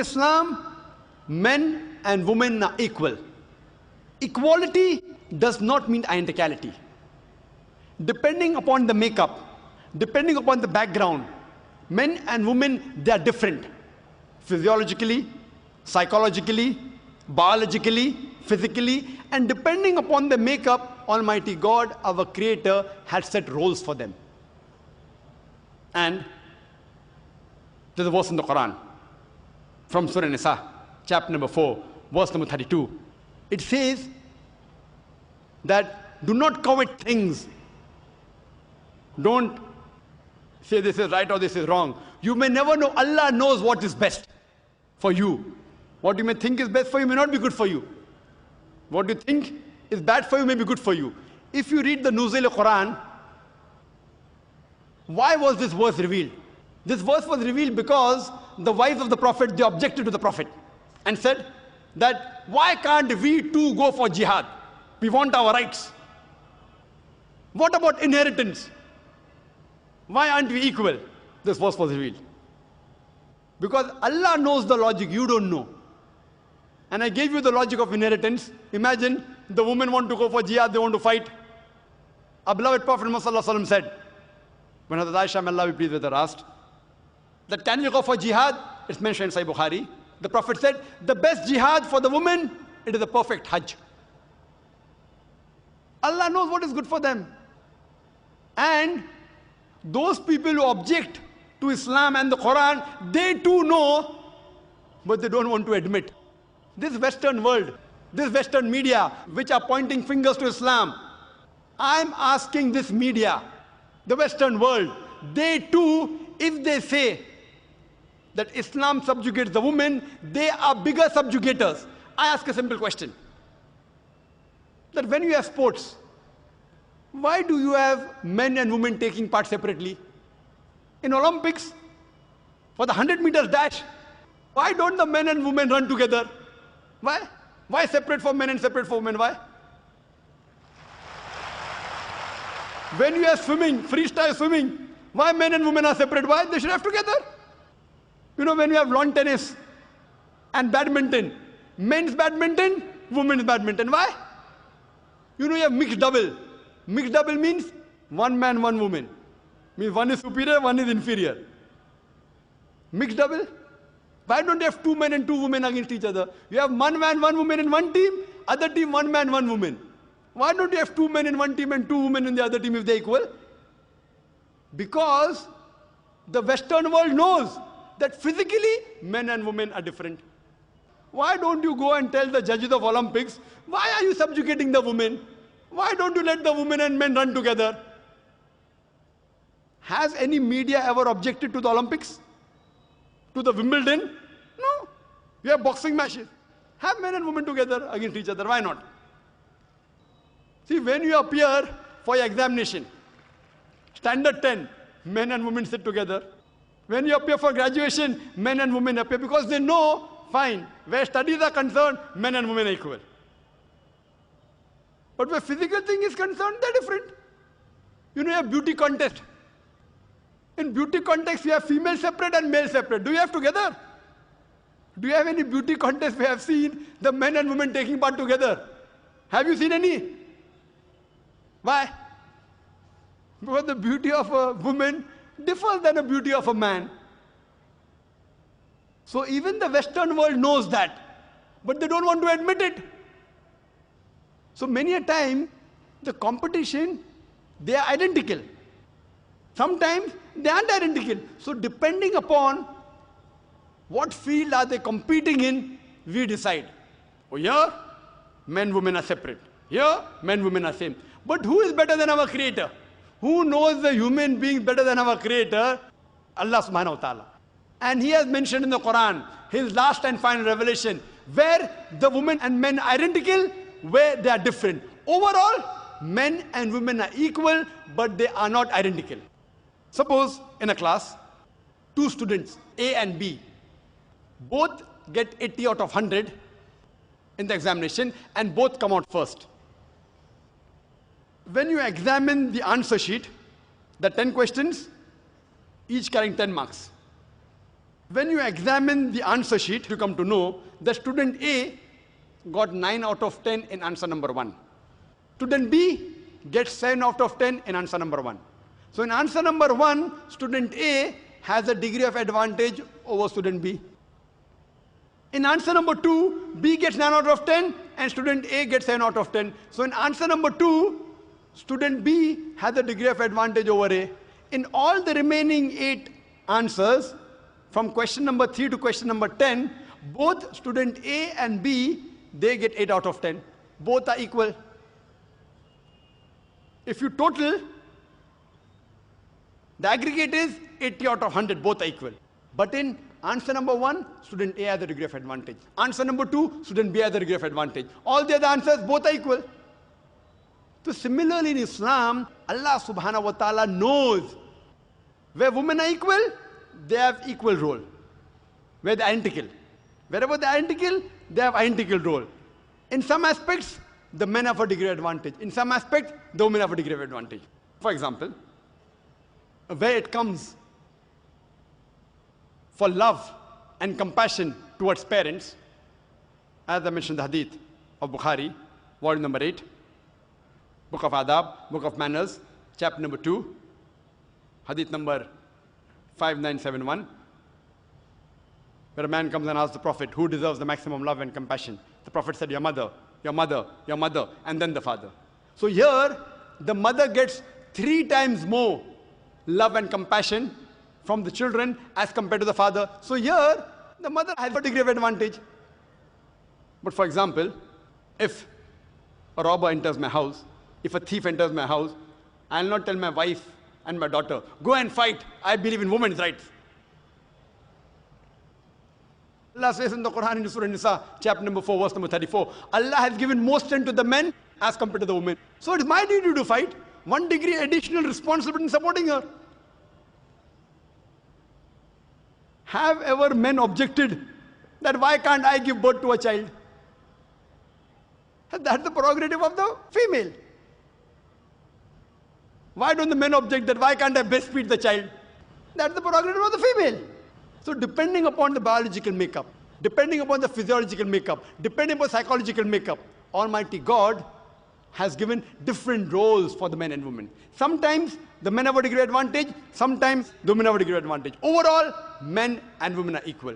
Islam, men and women are equal. Equality does not mean identicality. Depending upon the makeup, depending upon the background, men and women, they are different. Physiologically, psychologically, biologically, physically, and depending upon the makeup, Almighty God, our Creator, had set roles for them. And there's a verse in the Quran from Surah Nisa, chapter number 4, verse number 32. It says that do not covet things. Don't say this is right or this is wrong. You may never know. Allah knows what is best for you. What you may think is best for you may not be good for you. What you think is bad for you may be good for you. If you read the Nuzul Quran, why was this verse revealed? This verse was revealed because the wives of the Prophet, they objected to the Prophet and said that why can't we too go for jihad? We want our rights. What about inheritance? Why aren't we equal? This verse was revealed. Because Allah knows the logic, you don't know. And I gave you the logic of inheritance. Imagine the women want to go for jihad, they want to fight. Our beloved Prophet Muhammad said, when Hazrat Aisha, may Allah be pleased with her, asked, that can you go for jihad? It's mentioned in Sahih Bukhari. The Prophet said, the best jihad for the woman, it is the perfect hajj. Allah knows what is good for them. And those people who object to Islam and the Quran, they too know, but they don't want to admit. This Western world, this Western media, which are pointing fingers to Islam, I'm asking this media, the Western world, they too, if they say that Islam subjugates the women, they are bigger subjugators. I ask a simple question. That when you have sports, why do you have men and women taking part separately? In Olympics, for the 100 meters dash, why don't the men and women run together? Why? Why separate for men and separate for women? Why? When you have swimming, freestyle swimming, why men and women are separate? Why? They should have together. You know, when you have lawn tennis and badminton, men's badminton, women's badminton. Why? You know, you have mixed double. Mixed double means one man, one woman. Means one is superior, one is inferior. Mixed double? Why don't you have two men and two women against each other? You have one man, one woman in one team, other team, one man, one woman. Why don't you have two men in one team and two women in the other team if they're equal? Because the Western world knows that physically men and women are different. Why don't you go and tell the judges of Olympics, why are you subjugating the women? Why don't you let the women and men run together? Has any media ever objected to the Olympics? To the Wimbledon? No. You have boxing matches. Have men and women together against each other. Why not? See, when you appear for your examination, standard 10, men and women sit together. When you appear for graduation, men and women appear because they know, fine, where studies are concerned, men and women are equal. But where physical thing is concerned, they're different. You know, you have beauty contest. In beauty contest, you have female separate and male separate. Do you have together? Do you have any beauty contest we have seen the men and women taking part together? Have you seen any? Why? Because the beauty of a woman differs than the beauty of a man. So even the Western world knows that, but they don't want to admit it. So many a time, the competition, they are identical. Sometimes they aren't identical. So depending upon what field are they competing in, we decide. Oh, here, men, women are separate. Here, men, women are same. But who is better than our Creator? Who knows the human being better than our Creator? Allah subhanahu wa ta'ala. And He has mentioned in the Quran, His last and final revelation, where the women and men are identical, where they are different. Overall, men and women are equal, but they are not identical. Suppose in a class, two students, A and B, both get 80 out of 100 in the examination and both come out first. When you examine the answer sheet, the 10 questions, each carrying 10 marks. When you examine the answer sheet, you come to know that student A got 9 out of 10 in answer number 1. Student B gets 7 out of 10 in answer number 1. So in answer number 1, student A has a degree of advantage over student B. In answer number 2, B gets 9 out of 10 and student A gets 7 out of 10. So in answer number 2, student B has a degree of advantage over A. In all the remaining 8 answers, from question number 3 to question number 10, both student A and B, they get 8 out of 10. Both are equal. If you total, the aggregate is 80 out of 100, both are equal. But in answer number 1, student A has a degree of advantage. Answer number 2, student B has a degree of advantage. All the other answers, both are equal. So similarly in Islam, Allah subhanahu wa ta'ala knows where women are equal, they have equal role. Where they are identical. Wherever they are identical, they have identical role. In some aspects, the men have a degree of advantage. In some aspects, the women have a degree of advantage. For example, where it comes for love and compassion towards parents, as I mentioned the hadith of Bukhari, volume number 8, book of Adab, book of Manners, chapter number 2, hadith number 5971, where a man comes and asks the Prophet, who deserves the maximum love and compassion? The Prophet said, your mother, your mother, your mother, and then the father. So here, the mother gets 3 times more love and compassion from the children as compared to the father. So here, the mother has a degree of advantage. But for example, if a robber enters my house, if a thief enters my house, I will not tell my wife and my daughter, go and fight, I believe in women's rights. Allah says in the Quran in Surah Nisa, chapter number 4, verse number 34, Allah has given more strength to the men as compared to the women. So it is my duty to fight. 1 degree additional responsibility in supporting her. Have ever men objected that why can't I give birth to a child? That's the prerogative of the female. Why don't the men object that why can't I breastfeed the child? That's the prerogative of the female. So depending upon the biological makeup, depending upon the physiological makeup, depending upon psychological makeup, Almighty God has given different roles for the men and women. Sometimes the men have a degree advantage, sometimes the women have a degree advantage. Overall, men and women are equal.